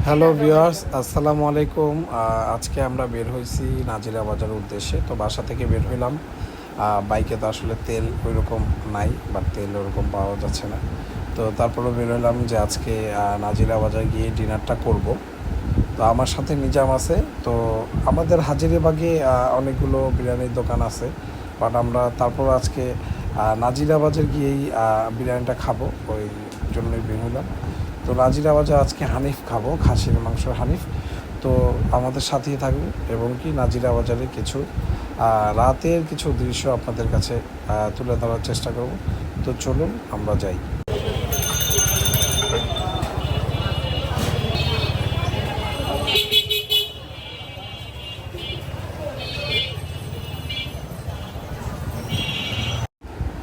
Hello viewers, আসসালামু আলাইকুম। আজকে আমরা বের হয়েছি নাজিরা বাজার উদ্দেশ্যে। তো বাসা থেকে বের হইলাম। বাইকে তো আসলে তেল ওইরকম নাই, বা তেল ওরকম পাওয়া যাচ্ছে না। তো তারপরেও বের হইলাম যে আজকে নাজিরা বাজার গিয়ে ডিনারটা করব। তো আমার সাথে নিজাম আছে। তো আমাদের হাজারীবাগে অনেকগুলো বিরিয়ানির দোকান আছে, বাট আমরা তারপর আজকে নাজিরা বাজার গিয়েই বিরিয়ানিটা খাবো, ওই জন্যই বের হইলাম। তো নাজিরা বাজার আজকে হানিফ খাবো, খাসির মাংসর হানিফ। তো আমাদের সাথেই থাকবে, এবং কি নাজিরা বাজারে কিছু রাতের কিছু দৃশ্য আপনাদের কাছে তুলে ধরার চেষ্টা করব। তো চলুন আমরা যাই।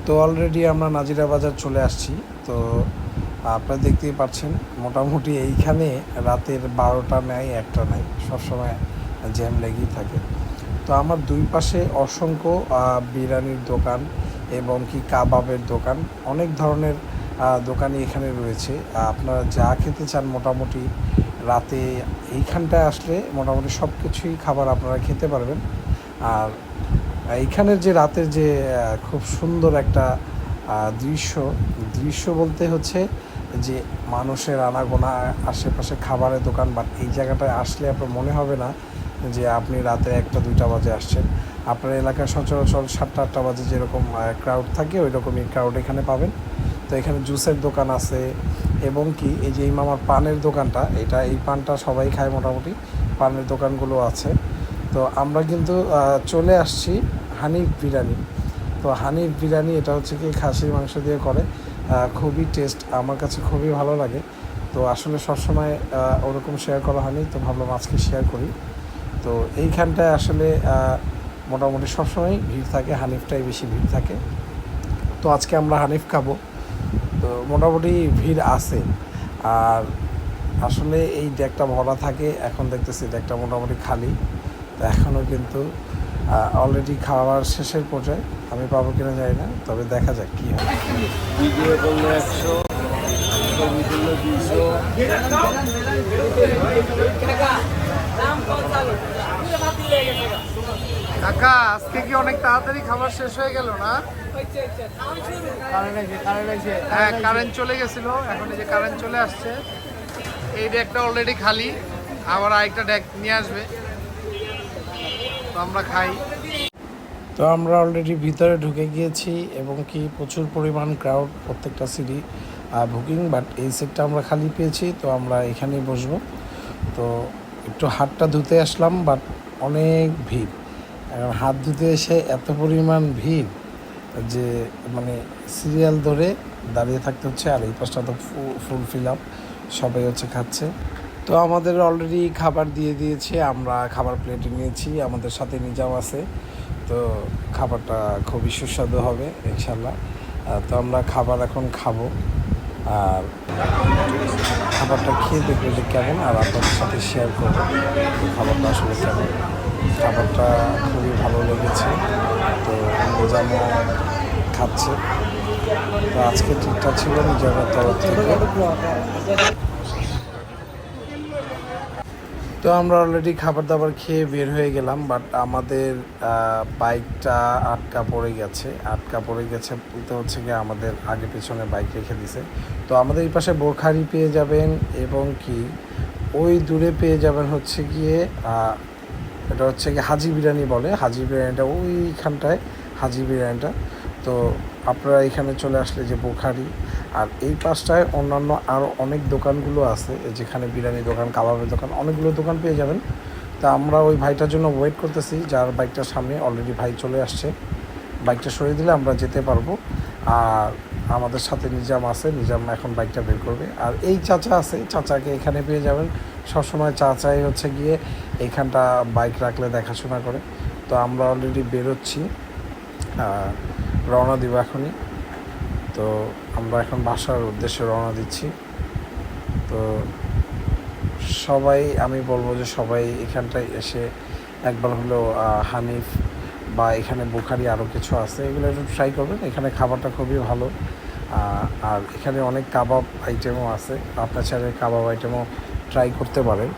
তো অলরেডি আমরা নাজিরা বাজার চলে আসছি। তো আপনারা দেখতেই পাচ্ছেন, মোটামুটি এইখানে রাতের 12টা নাই, একটা নাই, সবসময় জ্যাম লেগেই থাকে। তো আমার দুই পাশে অসংখ্য বিরিয়ানির দোকান এবং কি কাবাবের দোকান, অনেক ধরনের দোকানই এখানে রয়েছে। আপনারা যা খেতে চান মোটামুটি রাতে এইখানটায় আসলে মোটামুটি সব কিছুই খাবার আপনারা খেতে পারবেন। আর এইখানের যে রাতের যে খুব সুন্দর একটা দৃশ্য দৃশ্য বলতে হচ্ছে যে মানুষের আনাগোনা, আশেপাশে খাবারের দোকান, বাট এই জায়গাটায় আসলে আপনার মনে হবে না যে আপনি রাতে 1টা 2টা বাজে আসছেন। আপনার এলাকায় সচরাচর 7টা 8টা বাজে যেরকম ক্রাউড থাকে, ওই রকমই ক্রাউড এখানে পাবেন। তো এখানে জুসের দোকান আছে, এবং কি এই যে মামার পানের দোকানটা, এই পানটা সবাই খায় মোটামুটি, পানের দোকানগুলো আছে। তো আমরা কিন্তু চলে আসছি হানিফ বিরিয়ানি। তো হানিফ বিরিয়ানি এটা হচ্ছে কি খাসির মাংস দিয়ে করে, খুবই টেস্ট, আমার কাছে খুবই ভালো লাগে। তো আসলে সবসময় ওরকম শেয়ার করা হয়নি, তো ভাবলাম আজকে শেয়ার করি। তো এইখানটায় আসলে মোটামুটি সবসময় ভিড় থাকে, হানিফটাই বেশি ভিড় থাকে। তো আজকে আমরা হানিফ খাবো। তো মোটামুটি ভিড় আছে। আর আসলে এই ডেকটা ভরা থাকে, এখন দেখতেছি ডেকটা মোটামুটি খালি। তো এখনও কিন্তু অলরেডি খাওয়ার শেষের পর্যায়ে, আমি পাবো কিনা জানি না, তবে দেখা যাক কী হয়। ভিডিও করলে 100, ছবি তুললে 200। কাকা, আজকে কি অনেক তাড়াতাড়ি খাবার শেষ হয়ে গেল না? হ্যাঁ, কারেন্ট চলে গেছিল, এখন এই যে কারেন্ট চলে আসছে। এই ডেকটা অলরেডি খালি, আবার আরেকটা ডেক নিয়ে আসবে, তো আমরা খাই। তো আমরা অলরেডি ভিতরে ঢুকে গিয়েছি, এবং কি প্রচুর পরিমাণ ক্রাউড, প্রত্যেকটা সিটি বুকিং, বাট এই সিটটা আমরা খালি পেয়েছি, তো আমরা এখানেই বসবো। তো একটু হাতটা ধুতে আসলাম, বাট অনেক ভিড়। এখন হাত ধুতে এসে এত পরিমাণ ভিড় যে মানে সিরিয়াল ধরে দাঁড়িয়ে থাকতে হচ্ছে। আর এই পাশটা তো ফুল ফিল আপ, সবাই হচ্ছে খাচ্ছে। তো আমাদের অলরেডি খাবার দিয়ে দিয়েছে, আমরা খাবার প্লেটে নিয়েছি, আমাদের সাথে নিজাম আছে। তো খাবারটা খুবই সুস্বাদু হবে ইনশাল্লাহ। তো আমরা খাবার এখন খাবো, আর খাবারটা খেয়ে দেখবো যে কেমন, আর আপনাদের সাথে শেয়ার করবো খাবারটা আসলে কেমন। খাবারটা খুবই ভালো লেগেছে, তো নিজামও খাচ্ছে। তো আজকে ট্রিটটা ছিল নিজামের তরফ থেকে। তো আমরা অলরেডি খাবার দাবার খেয়ে বের হয়ে গেলাম, বাট আমাদের বাইকটা আটকা পড়ে গেছে বলতে হচ্ছে কি আমাদের আগে পিছনে বাইক রেখে দিছে। তো আমাদের এই পাশে বোরখারি পেয়ে যাবেন, এবং কি ওই দূরে পেয়ে যাবেন হচ্ছে গিয়ে এটা হচ্ছে কি হাজি বিরিয়ানি বলে, হাজি বিরিয়ানিটা ওইখানটায়, হাজি বিরিয়ানিটা। তো আপনারা এখানে চলে আসলে যে বোখারি, আর এই পাশটায় অন্যান্য আরও অনেক দোকানগুলো আছে, যেখানে বিরিয়ানি দোকান, কাবাবের দোকান, অনেকগুলো দোকান পেয়ে যাবেন। তা আমরা ওই ভাইটার জন্য ওয়েট করতেছি, যার বাইকটার সামনে অলরেডি ভাই চলে আসছে। বাইকটা সরিয়ে দিলে আমরা যেতে পারবো। আর আমাদের সাথে নিজাম আছে, নিজাম এখন বাইকটা বের করবে। আর এই চাচা আছে, চাচাকে এখানে পেয়ে যাবেন। সবসময় চাচাই হচ্ছে গিয়ে এইখানটা বাইক রাখলে দেখাশোনা করে। তো আমরা অলরেডি বেরোচ্ছি, রওনা দিব এখনই। তো আমরা এখন বাসার উদ্দেশ্যে রওনা দিচ্ছি। তো সবাই, আমি বলবো যে সবাই এখানটায় এসে একবার হলেও হানিফ বা এখানে বুখারি আরও কিছু আছে, এগুলো একটু ট্রাই করবেন। এখানে খাবারটা খুবই ভালো। আর এখানে অনেক কাবাব আইটেমও আছে, আপনার চাইলে কাবাব আইটেমও ট্রাই করতে পারেন।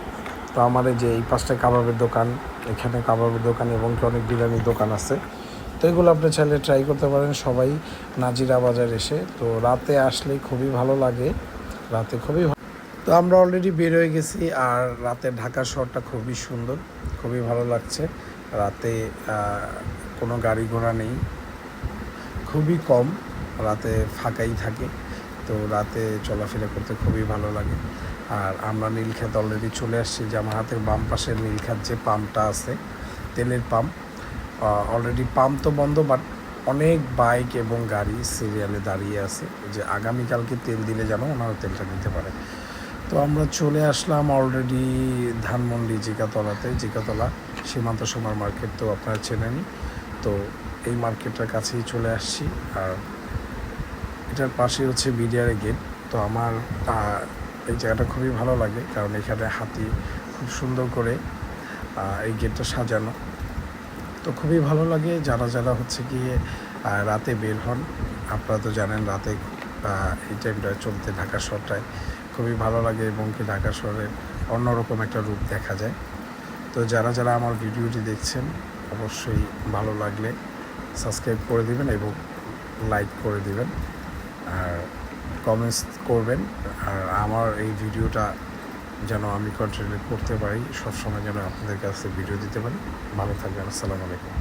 তো আমার এই যে এই পাশটা কাবাবের দোকান, এখানে কাবাবের দোকান এবং কি অনেক বিরিয়ানির দোকান আছে। তো এগুলো আপনি চাইলে ট্রাই করতে পারেন সবাই নাজিরা বাজার এসে। তো রাতে আসলে খুবই ভালো লাগে, রাতে খুবই তো আমরা অলরেডি বের হয়ে গেছি। আর রাতে ঢাকা শহরটা খুবই সুন্দর, খুবই ভালো লাগছে। রাতে কোনো গাড়ি ঘোড়া নেই, খুবই কম, রাতে ফাঁকাই থাকে। তো রাতে চলাফেরা করতে খুবই ভালো লাগে। আর আমরা নীলক্ষেত অলরেডি চলে আসছি, যে আমার হাতের বাম পাশের নীলক্ষেত যে পাম্পটা আছে, তেলের পাম্প, অলরেডি পাম্প তো বন্ধ, বাট অনেক বাইক এবং গাড়ি সিরিয়ালে দাঁড়িয়ে আছে, যে আগামীকালকে তেল দিলে যেন ওনারা তেলটা নিতে পারে। তো আমরা চলে আসলাম অলরেডি ধানমন্ডি জিকাতলা সীমান্ত সুপার মার্কেট, তো আপনারা চেনেনই। তো এই মার্কেটের কাছেই চলে আসছি। আর এটার পাশে হচ্ছে বিডিআর গেট। তো আমার এই জায়গাটা খুবই ভালো লাগে, কারণ এখানে হাতি খুব সুন্দর করে এই গেটটা সাজানো। তো খুবই ভালো লাগে যারা যারা হচ্ছে গিয়ে রাতে বের হন। আপনারা তো জানেন রাতে এই টাইমটা চলতে ঢাকা শহরটায় খুবই ভালো লাগে, এবং কি ঢাকা শহরের অন্যরকম একটা রূপ দেখা যায়। তো যারা যারা আমার ভিডিওটি দেখছেন, অবশ্যই ভালো লাগলে সাবস্ক্রাইব করে দিবেন এবং লাইক করে দিবেন, আর কমেন্টস করবেন। আর আমার এই ভিডিওটা যেন আমি কন্টিনিউ করতে পারি, সবসময় যেন আপনাদের কাছে ভিডিও দিতে পারি। ভালো থাকবেন। আসসালামু আলাইকুম।